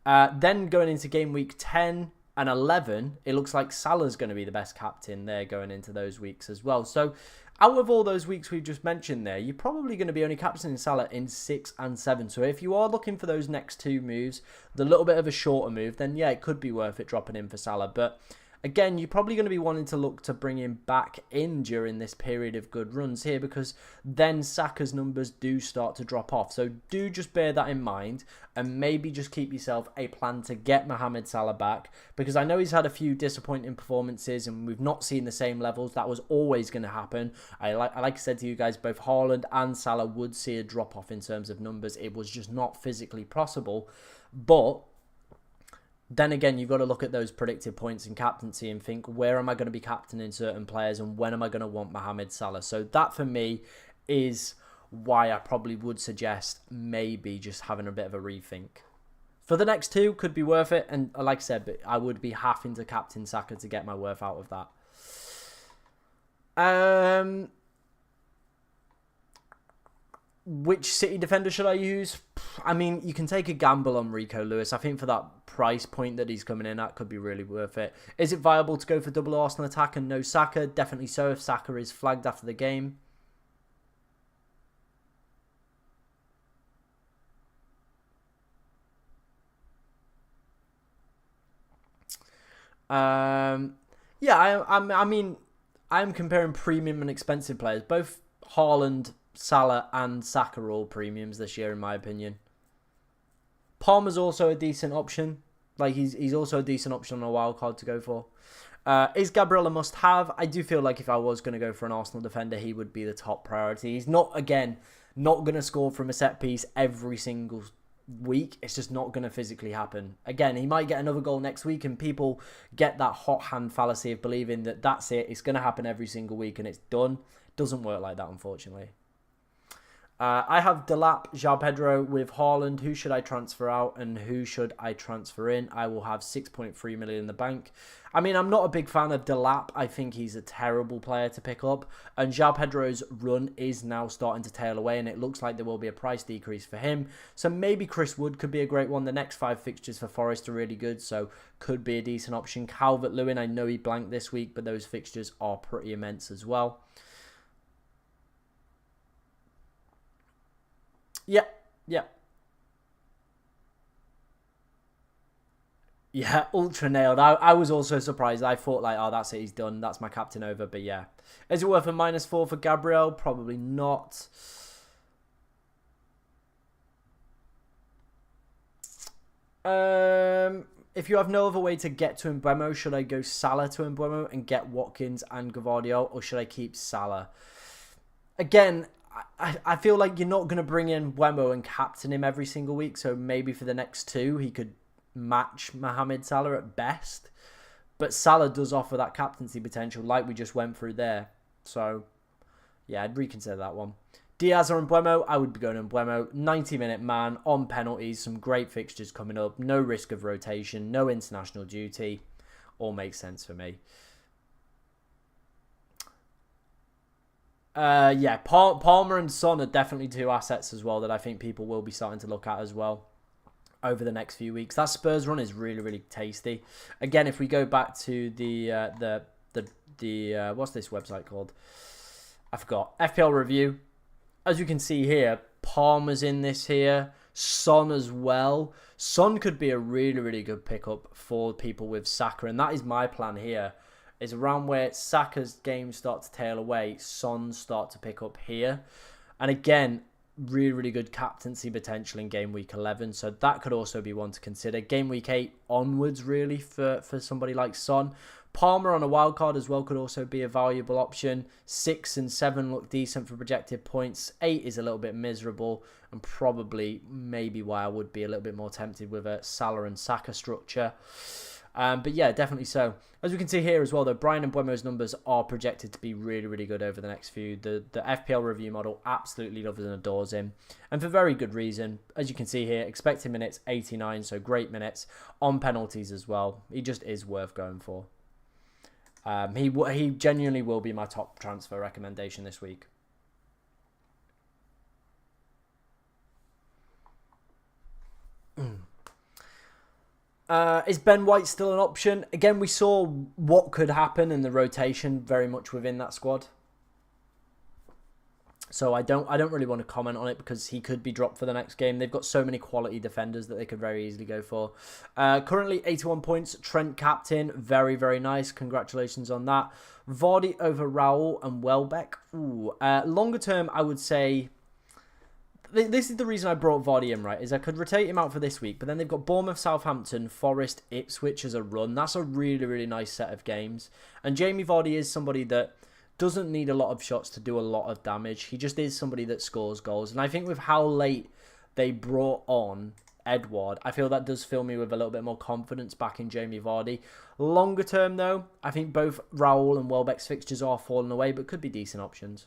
Then going into game week 10 and 11, it looks like Salah's going to be the best captain there going into those weeks as well. So, out of all those weeks we've just mentioned there, you're probably going to be only captaining Salah in 6 and 7. So if you are looking for those next 2 moves, the little bit of a shorter move, then yeah, it could be worth it dropping in for Salah. But again, you're probably going to be wanting to look to bring him back in during this period of good runs here, because then Saka's numbers do start to drop off. So do just bear that in mind, and maybe just keep yourself a plan to get Mohamed Salah back, because I know he's had a few disappointing performances and we've not seen the same levels. That was always going to happen. Like I said to you guys, both Haaland and Salah would see a drop off in terms of numbers. It was just not physically possible. But then again, you've got to look at those predicted points in captaincy and think, where am I going to be captaining certain players and when am I going to want Mohamed Salah? So that for me is why I probably would suggest maybe just having a bit of a rethink. For the next 2, could be worth it. And like I said, but I would be having to captain Saka to get my worth out of that. Which City defender should I use? I mean, you can take a gamble on Rico Lewis. I think for that price point that he's coming in at could be really worth it. Is it viable to go for double Arsenal attack and no Saka? Definitely so if Saka is flagged after the game. Yeah, I mean, I'm comparing premium and expensive players. Both Haaland, Salah, and Saka are all premiums this year, in my opinion. Palmer's also a decent option. Like, he's also a decent option on a wild card to go for. Is Gabriel a must-have? I do feel like if I was going to go for an Arsenal defender, he would be the top priority. He's not going to score from a set piece every single week. It's just not going to physically happen. Again, he might get another goal next week, and people get that hot hand fallacy of believing that that's it. It's going to happen every single week and it's done. It doesn't work like that, unfortunately. I have Delap, João Pedro with Haaland. Who should I transfer out and who should I transfer in? I will have 6.3 million in the bank. I mean, I'm not a big fan of Delap. I think he's a terrible player to pick up. And João Pedro's run is now starting to tail away, and it looks like there will be a price decrease for him. So maybe Chris Wood could be a great one. The next 5 fixtures for Forest are really good, so could be a decent option. Calvert-Lewin, I know he blanked this week, but those fixtures are pretty immense as well. Yeah. Yeah, ultra nailed. I was also surprised. I thought like, oh, that's it, he's done. That's my captain over. But yeah. Is it worth a -4 for Gabriel? Probably not. If you have no other way to get to Mbeumo, should I go Salah to Mbeumo and get Watkins and Gvardiol, or should I keep Salah? Again, I feel like you're not going to bring in Mbeumo and captain him every single week, so maybe for the next 2 he could match Mohamed Salah at best. But Salah does offer that captaincy potential like we just went through there. So, yeah, I'd reconsider that one. Diaz or Mbeumo? I would be going Mbeumo. 90-minute man on penalties, some great fixtures coming up, no risk of rotation, no international duty. All makes sense for me. Yeah, Palmer and Son are definitely 2 assets as well that I think people will be starting to look at as well over the next few weeks. That Spurs run is really, really tasty. Again, if we go back to the what's this website called? I forgot. FPL review. As you can see here, Palmer's in this here. Son as well. Son could be a really, really good pickup for people with Saka, and that is my plan here. Is around where Saka's games start to tail away, Son's start to pick up here. And again, really, really good captaincy potential in game week 11. So that could also be one to consider. Game week 8 onwards, really, for somebody like Son. Palmer on a wild card as well could also be a valuable option. 6 and 7 look decent for projected points. 8 is a little bit miserable, and probably maybe why I would be a little bit more tempted with a Salah and Saka structure. But yeah, definitely so. As we can see here as well, though, Brian Mbeumo's numbers are projected to be really, really good over the next few. The FPL review model absolutely loves and adores him, and for very good reason. As you can see here, expected minutes 89, so great minutes on penalties as well. He just is worth going for. He genuinely will be my top transfer recommendation this week. Is Ben White still an option? Again, we saw what could happen in the rotation very much within that squad. So I don't really want to comment on it because he could be dropped for the next game. They've got so many quality defenders that they could very easily go for. Currently 81 points. Trent captain. Very, very nice. Congratulations on that. Vardy over Raul and Welbeck. Ooh. Longer term, I would say... This is the reason I brought Vardy in, right? Is I could rotate him out for this week, but then they've got Bournemouth, Southampton, Forest, Ipswich as a run. That's a really, really nice set of games. And Jamie Vardy is somebody that doesn't need a lot of shots to do a lot of damage. He just is somebody that scores goals. And I think with how late they brought on Edouard, I feel that does fill me with a little bit more confidence back in Jamie Vardy. Longer term, though, I think both Raul and Welbeck's fixtures are falling away, but could be decent options.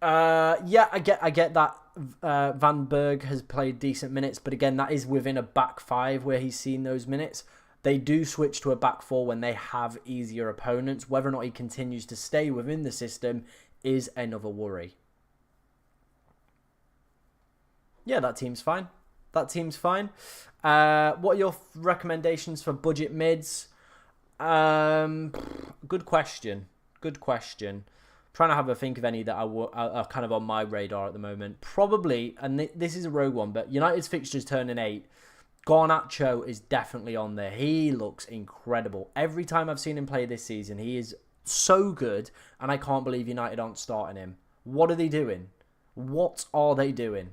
Yeah, I get that Van Berg has played decent minutes, but again, that is within a back 5 where he's seen those minutes. They do switch to a back 4 when they have easier opponents. Whether or not he continues to stay within the system is another worry. Yeah, that team's fine. That team's fine. What are your recommendations for budget mids? Good question. Good question. Trying to have a think of any that are kind of on my radar at the moment. Probably, and this is a rogue one, but United's fixtures turning 8. Garnacho is definitely on there. He looks incredible. Every time I've seen him play this season, he is so good, and I can't believe United aren't starting him. What are they doing? What are they doing?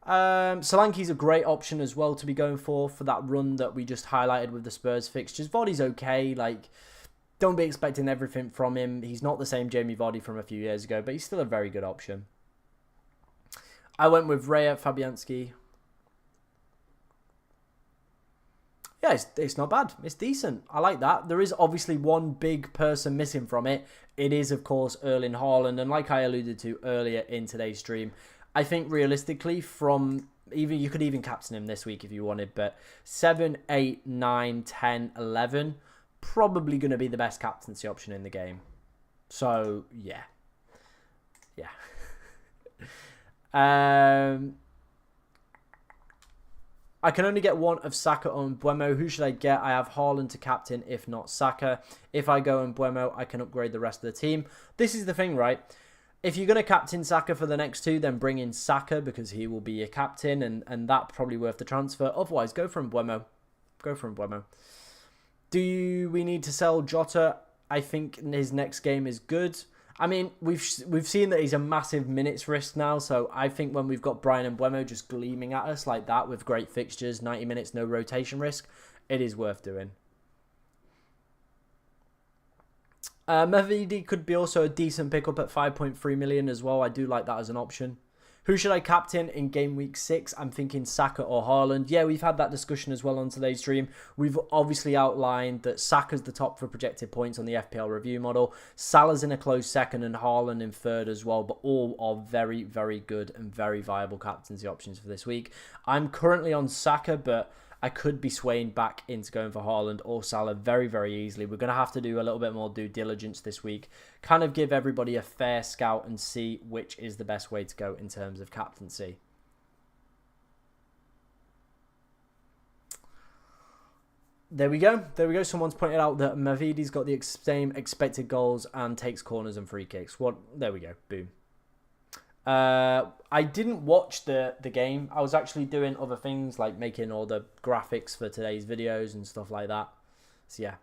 Solanke's a great option as well to be going for that run that we just highlighted with the Spurs fixtures. Vardy's okay. Like, don't be expecting everything from him. He's not the same Jamie Vardy from a few years ago, but he's still a very good option. I went with Raya Fabianski. Yeah, it's not bad. It's decent. I like that. There is obviously one big person missing from it. It is, of course, Erling Haaland. And like I alluded to earlier in today's stream, I think realistically you could even captain him this week if you wanted, but 7, 8, 9, 10, 11, probably going to be the best captaincy option in the game. So, yeah. Yeah. I can only get one of Saka or Mbeumo. Who should I get? I have Haaland to captain, if not Saka. If I go Mbeumo, I can upgrade the rest of the team. This is the thing, right? If you're going to captain Saka for the next 2, then bring in Saka because he will be your captain, and that's probably worth the transfer. Otherwise, go for Mbeumo. Go for Mbeumo. Do we need to sell Jota? I think his next game is good. I mean, we've seen that he's a massive minutes risk now, so I think when we've got Bryan Mbeumo just gleaming at us like that with great fixtures, 90 minutes, no rotation risk, it is worth doing. Mavidi could be also a decent pickup at 5.3 million as well. I do like that as an option. Who should I captain in game week 6? I'm thinking Saka or Haaland. Yeah, we've had that discussion as well on today's stream. We've obviously outlined that Saka's the top for projected points on the FPL review model. Salah's in a close second and Haaland in third as well. But all are very, very good and very viable captaincy options for this week. I'm currently on Saka, but I could be swaying back into going for Haaland or Salah very, very easily. We're going to have to do a little bit more due diligence this week. Kind of give everybody a fair scout and see which is the best way to go in terms of captaincy. There we go. There we go. Someone's pointed out that Mavidi's got the same expected goals and takes corners and free kicks. There we go. Boom. I didn't watch the game. I was actually doing other things like making all the graphics for today's videos and stuff like that. So yeah.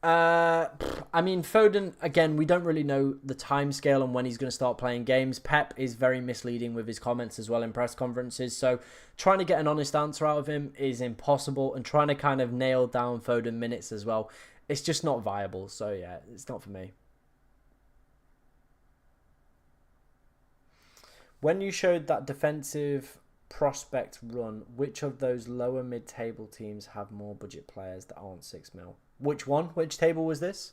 I mean, Foden, again, we don't really know the time scale on when he's going to start playing games. Pep is very misleading with his comments as well in press conferences. So trying to get an honest answer out of him is impossible. And trying to kind of nail down Foden minutes as well, it's just not viable. So yeah, it's not for me. When you showed that defensive prospect run, which of those lower mid-table teams have more budget players that aren't 6 mil? Which one? Which table was this?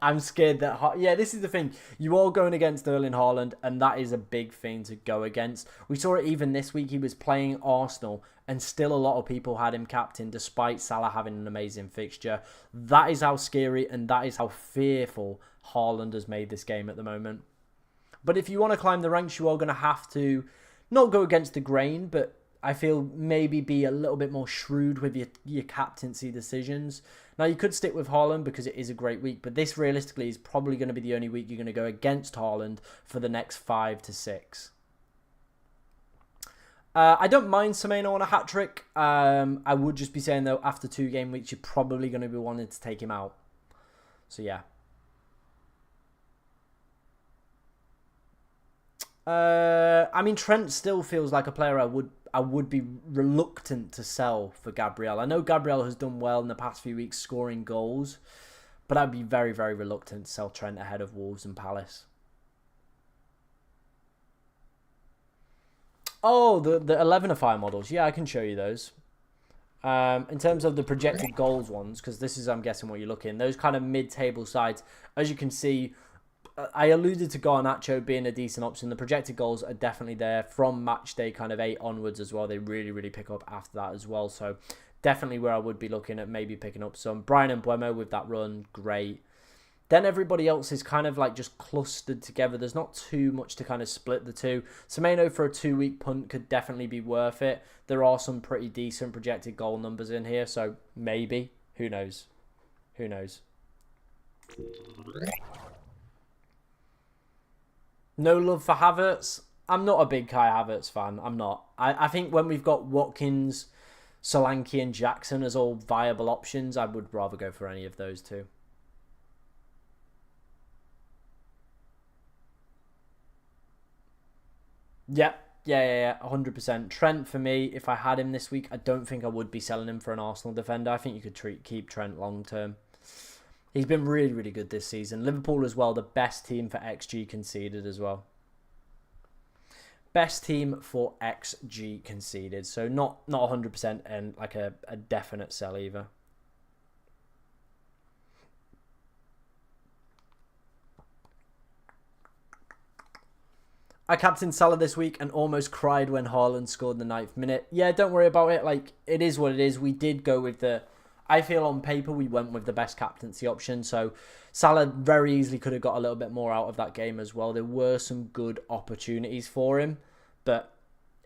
I'm scared that... Yeah, this is the thing. You are going against Erling Haaland, and that is a big thing to go against. We saw it even this week. He was playing Arsenal, and still a lot of people had him captain, despite Salah having an amazing fixture. That is how scary, and that is how fearful Haaland has made this game at the moment. But if you want to climb the ranks, you are going to have to not go against the grain, but I feel maybe be a little bit more shrewd with your captaincy decisions. Now, you could stick with Haaland because it is a great week, but this realistically is probably going to be the only week you're going to go against Haaland for the next 5 to 6. I don't mind Semenyo on a hat-trick. I would just be saying, though, after 2 game weeks, you're probably going to be wanting to take him out. So, yeah. I mean, Trent still feels like a player I would be reluctant to sell for Gabriel. I know Gabriel has done well in the past few weeks scoring goals, but I'd be very, very reluctant to sell Trent ahead of Wolves and Palace. Oh, the 11-a-fire models. Yeah, I can show you those. In terms of the projected goals ones, because this is, I'm guessing, what you're looking. Those kind of mid-table sides, as you can see, I alluded to Garnacho being a decent option. The projected goals are definitely there from match day kind of 8 onwards as well. They really, really pick up after that as well. So definitely where I would be looking at maybe picking up some. Brian and Buemo with that run, great. Then everybody else is kind of like just clustered together. There's not too much to kind of split the two. Semenyo for a 2-week punt could definitely be worth it. There are some pretty decent projected goal numbers in here, so maybe. Who knows? Who knows? No love for Havertz. I'm not a big Kai Havertz fan. I'm not. I think when we've got Watkins, Solanke and Jackson as all viable options, I would rather go for any of those two. Yeah, 100%. Trent for me, if I had him this week, I don't think I would be selling him for an Arsenal defender. I think you could keep Trent long term. He's been really, really good this season. Liverpool as well, the best team for XG conceded as well. Best team for XG conceded. So not 100% and like a definite sell either. I captained Salah this week and almost cried when Haaland scored in the 9th minute. Yeah, don't worry about it. Like, it is what it is. We did go with the... I feel on paper we went with the best captaincy option. So Salah very easily could have got a little bit more out of that game as well. There were some good opportunities for him. But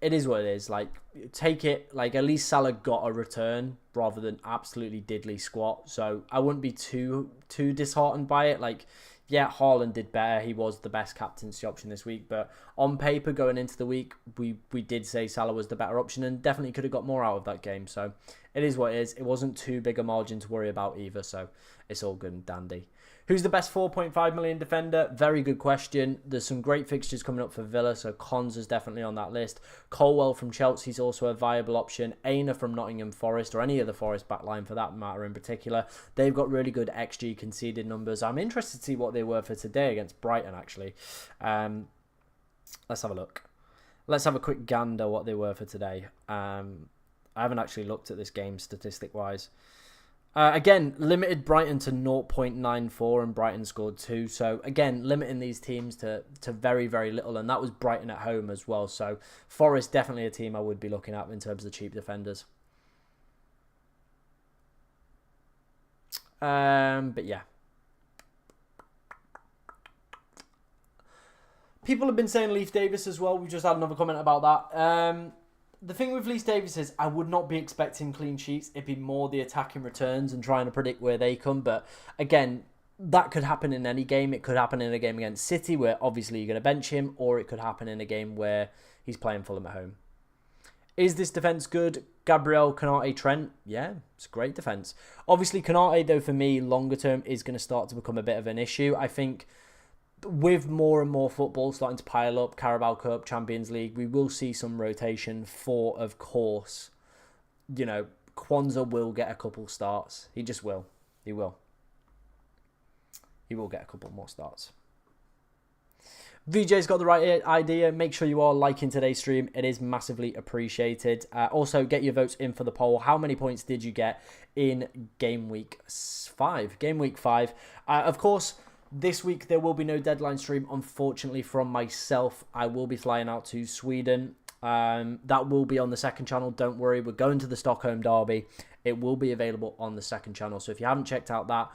it is what it is. Like, take it. Like, at least Salah got a return rather than absolutely diddly squat. So I wouldn't be too disheartened by it. Like... Yeah, Haaland did better. He was the best captaincy option this week. But on paper, going into the week, we did say Salah was the better option and definitely could have got more out of that game. So it is what it is. It wasn't too big a margin to worry about either. So it's all good and dandy. Who's the best 4.5 million defender? Very good question. There's some great fixtures coming up for Villa. So Cons is definitely on that list. Colwell from Chelsea is also a viable option. Aina from Nottingham Forest, or any other Forest backline for that matter in particular. They've got really good XG conceded numbers. I'm interested to see what they were for today against Brighton, actually. Let's have a look. Let's have a quick gander what they were for today. I haven't actually looked at this game statistic-wise. Again, limited Brighton to 0.94 and Brighton scored 2. So, again, limiting these teams to very, very little. And that was Brighton at home as well. So, Forest definitely a team I would be looking at in terms of cheap defenders. But, yeah. People have been saying Leif Davis as well. We just had another comment about that. The thing with Leif Davis is I would not be expecting clean sheets. It'd be more the attacking returns and trying to predict where they come. But again, that could happen in any game. It could happen in a game against City where obviously you're going to bench him, or it could happen in a game where he's playing Fulham at home. Is this defence good? Gabriel, Konate, Trent? Yeah, it's a great defence. Obviously, Konate, though, for me, longer term is going to start to become a bit of an issue. I think with more and more football starting to pile up, Carabao Cup, Champions League, we will see some rotation for, of course, you know, Kwanzaa will get a couple starts. He just will. He will. He will get a couple more starts. VJ's got the right idea. Make sure you are liking today's stream. It is massively appreciated. Also, get your votes in for the poll. How many points did you get in Game Week 5? Game Week 5. Of course... This week, there will be no deadline stream, unfortunately, from myself. I will be flying out to Sweden. That will be on the second channel. Don't worry, we're going to the Stockholm Derby. It will be available on the second channel. So if you haven't checked out that,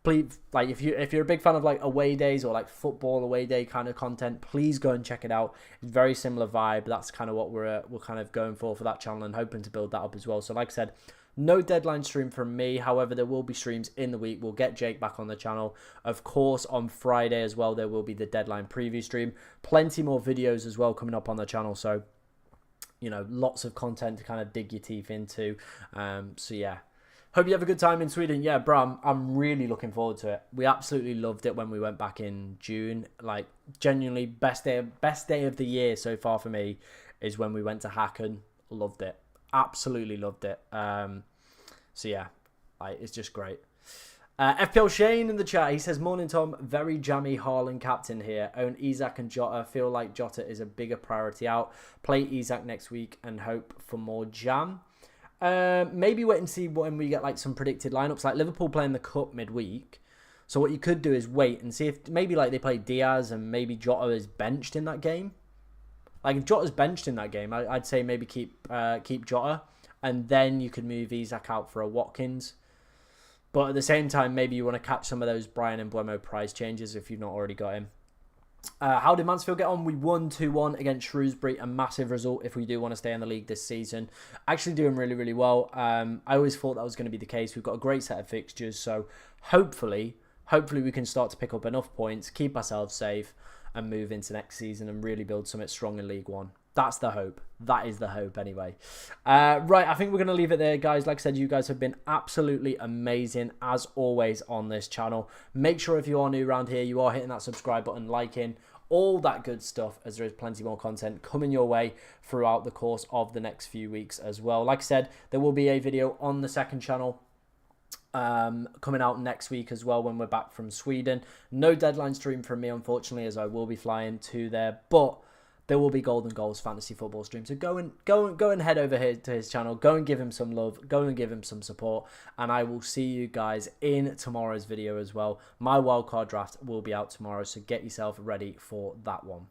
please, like, if you're a big fan of like away days or like football away day kind of content, please go and check it out. It's very similar vibe. That's kind of what we're kind of going for that channel and hoping to build that up as well. So like I said, no deadline stream from me. However, there will be streams in the week. We'll get Jake back on the channel. Of course, on Friday as well, there will be the deadline preview stream. Plenty more videos as well coming up on the channel. So, you know, lots of content to kind of dig your teeth into. So, yeah. Hope you have a good time in Sweden. Yeah, bro, I'm really looking forward to it. We absolutely loved it when we went back in June. Like, genuinely, best day of the year so far for me is when we went to Häcken. Loved it. Absolutely loved it. So yeah, it's just great. FPL Shane in the chat, he says, morning Tom, very jammy Haaland captain here. Own Isak and Jota. Feel like Jota is a bigger priority out. Play Isak next week and hope for more jam. Maybe wait and see when we get like some predicted lineups. Like Liverpool playing the Cup midweek. So what you could do is wait and see if maybe like they play Diaz and maybe Jota is benched in that game. Like if Jota's benched in that game, I'd say maybe keep Jota, and then you could move Isak out for a Watkins. But at the same time, maybe you want to catch some of those Brian and Mbeumo price changes if you've not already got him. How did Mansfield get on? We won 2-1 against Shrewsbury. A massive result if we do want to stay in the league this season. Actually doing really, really well. I always thought that was going to be the case. We've got a great set of fixtures. So hopefully we can start to pick up enough points, keep ourselves safe, and move into next season and really build something strong in League One. That's the hope. That is the hope anyway. Right, I think we're going to leave it there, guys. Like I said, you guys have been absolutely amazing, as always, on this channel. Make sure if you are new around here, you are hitting that subscribe button, liking, all that good stuff, as there is plenty more content coming your way throughout the course of the next few weeks as well. Like I said, there will be a video on the second channel coming out next week as well when we're back from Sweden. No deadline stream from me, unfortunately, as I will be flying to there, but there will be Golden Goals fantasy football stream. So go and head over here to his channel. Go and give him some love. Go and give him some support. And I will see you guys in tomorrow's video as well. My wildcard draft will be out tomorrow, so get yourself ready for that one.